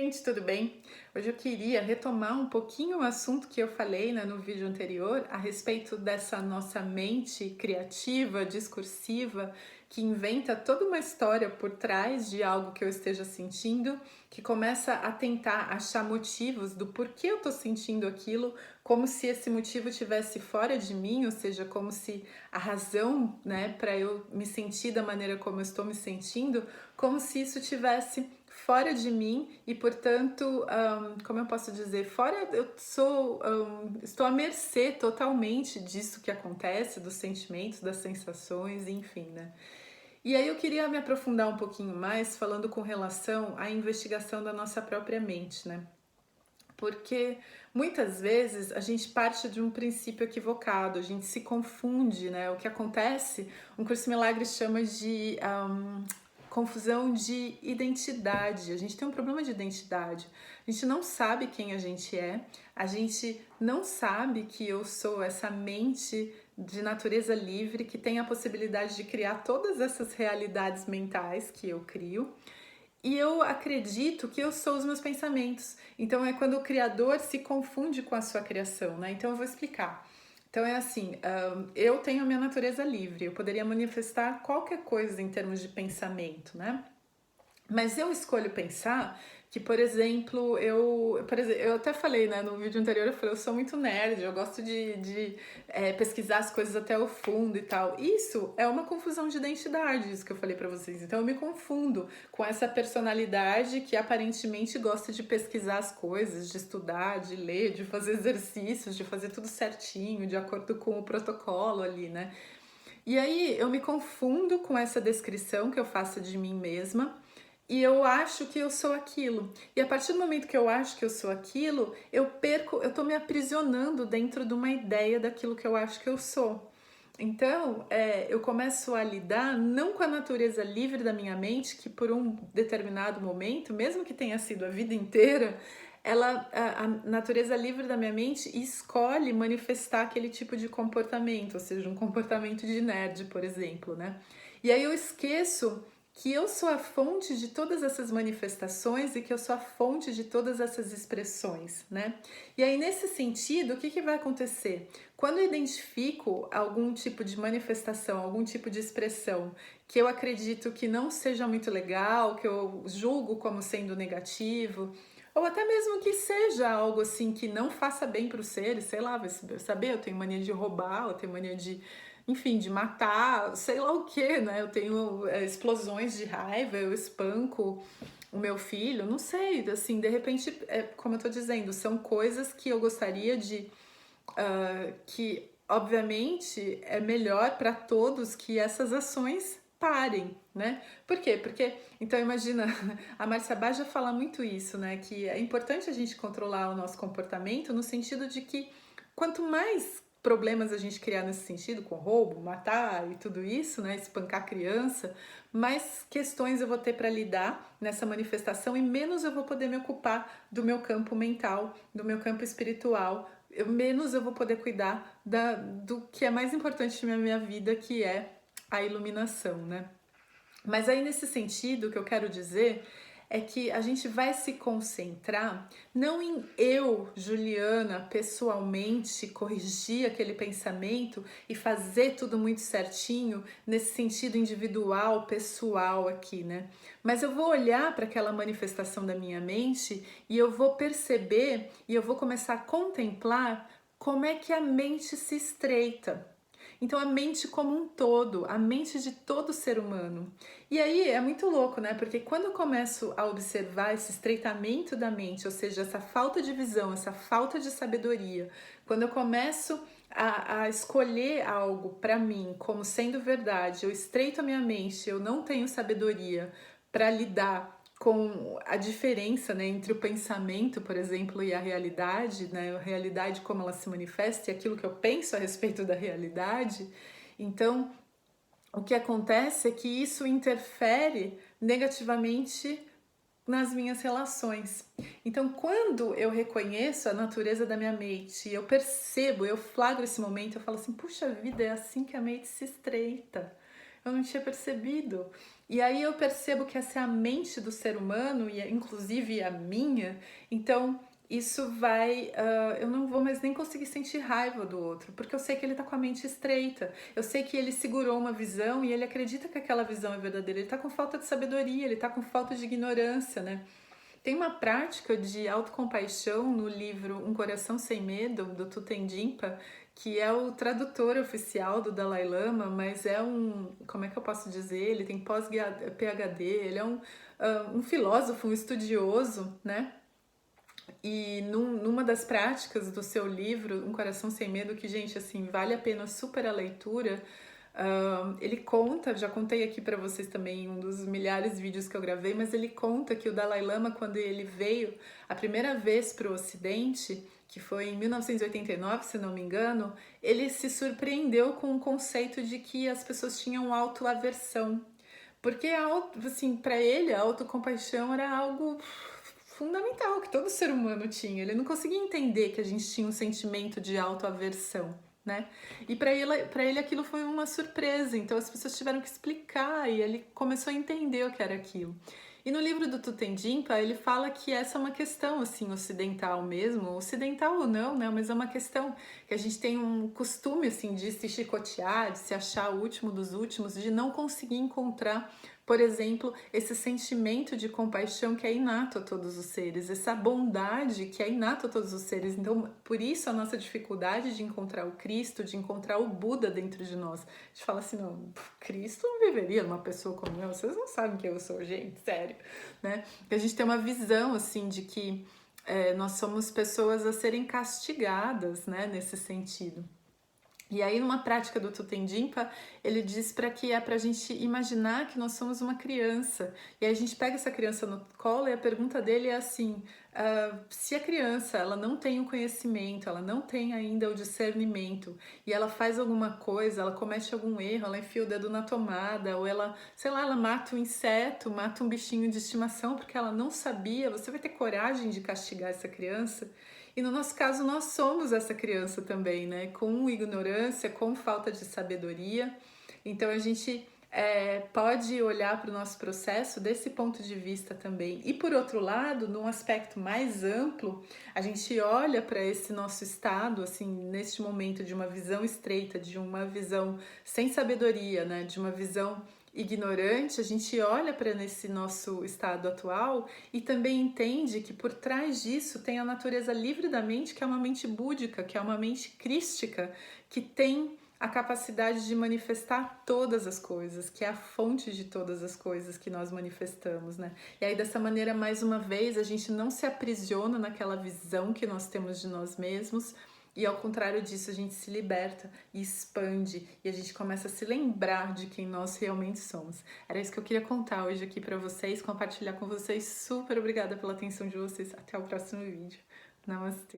gente, tudo bem? Hoje eu queria retomar um pouquinho o assunto que eu falei, né, no vídeo anterior a respeito dessa nossa mente criativa, discursiva, que inventa toda uma história por trás de algo que eu esteja sentindo, que começa a tentar achar motivos do porquê eu tô sentindo aquilo, como se esse motivo estivesse fora de mim, ou seja, como se a razão, né, para eu me sentir da maneira como eu estou me sentindo, como se isso tivesse fora de mim e, portanto, como eu posso dizer, eu sou, estou à mercê totalmente disso que acontece, dos sentimentos, das sensações, enfim, né? E aí eu queria me aprofundar um pouquinho mais falando com relação à investigação da nossa própria mente, né? Porque muitas vezes a gente parte de um princípio equivocado, a gente se confunde, né? O que acontece, um curso milagre chama de confusão de identidade. A gente tem um problema de identidade. A gente não sabe quem a gente não sabe que eu sou essa mente de natureza livre que tem a possibilidade de criar todas essas realidades mentais que eu crio. E eu acredito que eu sou os meus pensamentos. Então é quando o criador se confunde com a sua criação, né? Então eu vou explicar. Então é assim, eu tenho a minha natureza livre, eu poderia manifestar qualquer coisa em termos de pensamento, né? Mas eu escolho pensar que, por exemplo, eu até falei, né, no vídeo anterior, eu falei, eu sou muito nerd, eu gosto de pesquisar as coisas até o fundo e tal. Isso é uma confusão de identidade, isso que eu falei pra vocês. Então eu me confundo com essa personalidade que aparentemente gosta de pesquisar as coisas, de estudar, de ler, de fazer exercícios, de fazer tudo certinho, de acordo com o protocolo ali, né? E aí eu me confundo com essa descrição que eu faço de mim mesma e eu acho que eu sou aquilo. E a partir do momento que eu acho que eu sou aquilo, eu tô me aprisionando dentro de uma ideia daquilo que eu acho que eu sou. Então, eu começo a lidar não com a natureza livre da minha mente, que por um determinado momento, mesmo que tenha sido a vida inteira, a natureza livre da minha mente escolhe manifestar aquele tipo de comportamento, ou seja, um comportamento de nerd, por exemplo, né? E aí eu esqueço que eu sou a fonte de todas essas manifestações e que eu sou a fonte de todas essas expressões, né? E aí, nesse sentido, o que vai acontecer? Quando eu identifico algum tipo de manifestação, algum tipo de expressão que eu acredito que não seja muito legal, que eu julgo como sendo negativo, ou até mesmo que seja algo assim que não faça bem para o ser, sei lá, vai saber, eu tenho mania de roubar, eu tenho mania de, enfim, de matar, sei lá o que, né? Eu tenho explosões de raiva, eu espanco o meu filho, não sei, assim, de repente, como eu tô dizendo, são coisas que eu gostaria de que obviamente é melhor para todos que essas ações parem, né? Por quê? Porque, então imagina, a Márcia Bá já fala muito isso, né? Que é importante a gente controlar o nosso comportamento no sentido de que quanto mais problemas a gente criar nesse sentido, com roubo, matar e tudo isso, né? Espancar criança, mais questões eu vou ter para lidar nessa manifestação e menos eu vou poder me ocupar do meu campo mental, do meu campo espiritual, menos eu vou poder cuidar do que é mais importante na minha vida, que é a iluminação, né? Mas aí, nesse sentido, o que eu quero dizer é que a gente vai se concentrar não em eu, Juliana, pessoalmente corrigir aquele pensamento e fazer tudo muito certinho nesse sentido individual, pessoal aqui, né? Mas eu vou olhar para aquela manifestação da minha mente e eu vou perceber e eu vou começar a contemplar como é que a mente se estreita. Então, a mente como um todo, a mente de todo ser humano. E aí é muito louco, né? Porque quando eu começo a observar esse estreitamento da mente, ou seja, essa falta de visão, essa falta de sabedoria, quando eu começo a escolher algo para mim como sendo verdade, eu estreito a minha mente, eu não tenho sabedoria para lidar com a diferença, né, entre o pensamento, por exemplo, e a realidade, né, a realidade como ela se manifesta e aquilo que eu penso a respeito da realidade. Então, o que acontece é que isso interfere negativamente nas minhas relações. Então, quando eu reconheço a natureza da minha mente, eu percebo, eu flagro esse momento, eu falo assim, puxa vida, é assim que a mente se estreita. eu não tinha percebido. E aí eu percebo que essa é a mente do ser humano, e inclusive a minha, então isso vai. Eu não vou mais nem conseguir sentir raiva do outro, porque eu sei que ele tá com a mente estreita, eu sei que ele segurou uma visão e ele acredita que aquela visão é verdadeira, ele tá com falta de sabedoria, ele tá com falta de ignorância, né? Tem uma prática de autocompaixão no livro Um Coração Sem Medo, do Thupten que é o tradutor oficial do Dalai Lama, mas é um, como é que eu posso dizer? Ele tem pós-PhD, ele é um filósofo, um estudioso, né? E numa das práticas do seu livro, Um Coração Sem Medo, que, gente, assim, vale a pena super a leitura, ele conta, já contei aqui para vocês também em um dos milhares de vídeos que eu gravei, mas ele conta que o Dalai Lama, quando ele veio a primeira vez para o Ocidente, que foi em 1989, se não me engano, ele se surpreendeu com o conceito de que as pessoas tinham autoaversão. Porque, assim, para ele, a autocompaixão era algo fundamental que todo ser humano tinha. Ele não conseguia entender que a gente tinha um sentimento de autoaversão, né? E para ele aquilo foi uma surpresa. Então as pessoas tiveram que explicar e ele começou a entender o que era aquilo. E no livro do Thupten ele fala que essa é uma questão assim ocidental mesmo, ocidental ou não, né? Mas é uma questão que a gente tem um costume assim de se chicotear, de se achar o último dos últimos, de não conseguir encontrar, por exemplo, esse sentimento de compaixão que é inato a todos os seres, essa bondade que é inato a todos os seres. Então, por isso a nossa dificuldade de encontrar o Cristo, de encontrar o Buda dentro de nós. A gente fala assim, não, Cristo não viveria numa pessoa como eu, vocês não sabem quem eu sou, gente, sério, né? Que a gente tem uma visão, assim, de que nós somos pessoas a serem castigadas, né, nesse sentido. E aí, numa prática do Tutendimpa, ele diz para que é para a gente imaginar que nós somos uma criança. E aí a gente pega essa criança no colo e a pergunta dele é assim: se a criança ela não tem o conhecimento, ela não tem ainda o discernimento, e ela faz alguma coisa, ela comete algum erro, ela enfia o dedo na tomada, ou ela, sei lá, ela mata um inseto, mata um bichinho de estimação porque ela não sabia, você vai ter coragem de castigar essa criança? E no nosso caso, nós somos essa criança também, né? Com ignorância, com falta de sabedoria. Então a gente pode olhar para o nosso processo desse ponto de vista também. E por outro lado, num aspecto mais amplo, a gente olha para esse nosso estado, assim, neste momento de uma visão estreita, de uma visão sem sabedoria, né? De uma visão ignorante, a gente olha para nesse nosso estado atual e também entende que por trás disso tem a natureza livre da mente, que é uma mente búdica, que é uma mente crística, que tem a capacidade de manifestar todas as coisas, que é a fonte de todas as coisas que nós manifestamos, né? E aí dessa maneira, mais uma vez, a gente não se aprisiona naquela visão que nós temos de nós mesmos, e ao contrário disso, a gente se liberta e expande e a gente começa a se lembrar de quem nós realmente somos. Era isso que eu queria contar hoje aqui para vocês, compartilhar com vocês. Super obrigada pela atenção de vocês. Até o próximo vídeo. Namastê.